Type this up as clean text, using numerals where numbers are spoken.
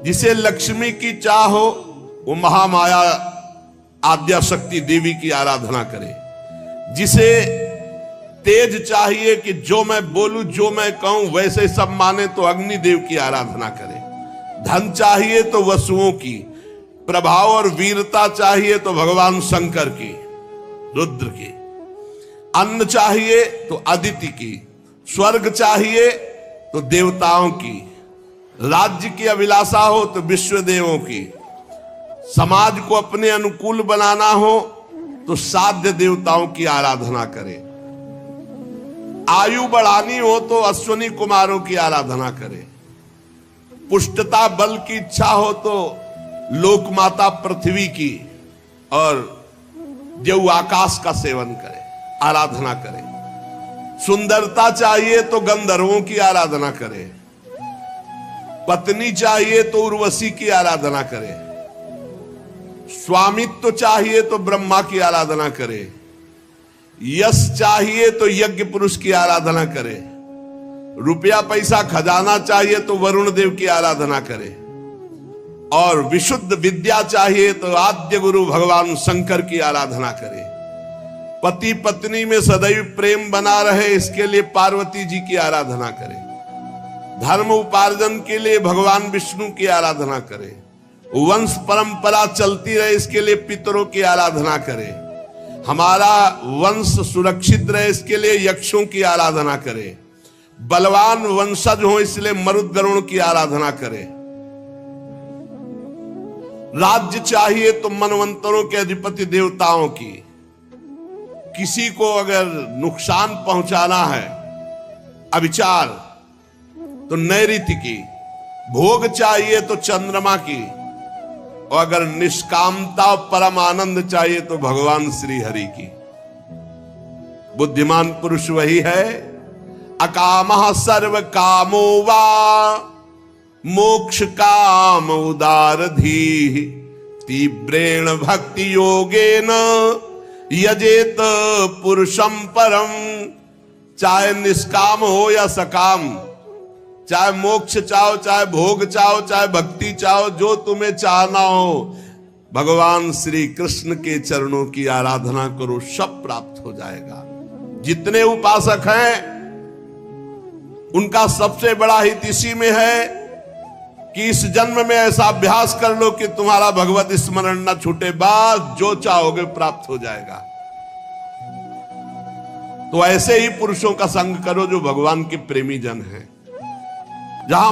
जिसे लक्ष्मी की चाह हो वो महामाया आद्या शक्ति देवी की आराधना करे। जिसे तेज चाहिए कि जो मैं बोलूं जो मैं कहूं वैसे सब माने तो अग्निदेव की आराधना करे। धन चाहिए तो वसुओं की, प्रभाव और वीरता चाहिए तो भगवान शंकर की, रुद्र की। अन्न चाहिए तो अदिति की, स्वर्ग चाहिए तो देवताओं की, राज्य की अभिलाषा हो तो विश्व देवों की, समाज को अपने अनुकूल बनाना हो तो साध्य देवताओं की आराधना करे। आयु बढ़ानी हो तो अश्वनी कुमारों की आराधना करे। पुष्टता बल की इच्छा हो तो लोक माता पृथ्वी की और देव आकाश का सेवन करे, आराधना करे। सुंदरता चाहिए तो गंधर्वों की आराधना करे। पत्नी चाहिए तो उर्वशी की आराधना करे। स्वामित्व चाहिए तो ब्रह्मा की आराधना करे। यश चाहिए तो यज्ञ पुरुष की आराधना करे। रुपया पैसा खजाना चाहिए तो वरुण देव की आराधना करे। और विशुद्ध विद्या चाहिए तो आद्य गुरु भगवान शंकर की आराधना करे। पति पत्नी में सदैव प्रेम बना रहे इसके लिए पार्वती जी की आराधना करे। धर्म उपार्जन के लिए भगवान विष्णु की आराधना करे। वंश परंपरा चलती रहे इसके लिए पितरों की आराधना करे। हमारा वंश सुरक्षित रहे इसके लिए यक्षों की आराधना करे। बलवान वंशज हो इसलिए मरुद्गणों की आराधना करे। राज्य चाहिए तो मनवंतरों के अधिपति देवताओं की। किसी को अगर नुकसान पहुंचाना है अविचार तो नैऋत्य की। भोग चाहिए तो चंद्रमा की। और अगर निष्कामता परम आनंद चाहिए तो भगवान श्री हरि की। बुद्धिमान पुरुष वही है अकामः सर्व कामो वा मोक्ष काम उदारधीः तीव्रेण भक्ति योगेन यजेत पुरुषम परम। चाहे निष्काम हो या सकाम, चाहे मोक्ष चाहो, चाहे भोग चाहो, चाहे भक्ति चाहो, जो तुम्हें चाहना हो भगवान श्री कृष्ण के चरणों की आराधना करो, सब प्राप्त हो जाएगा। जितने उपासक हैं उनका सबसे बड़ा हित इसी में है कि इस जन्म में ऐसा अभ्यास कर लो कि तुम्हारा भगवत स्मरण न छूटे, बस जो चाहोगे प्राप्त हो जाएगा। तो ऐसे ही पुरुषों का संग करो जो भगवान के प्रेमी जन हैं। जहां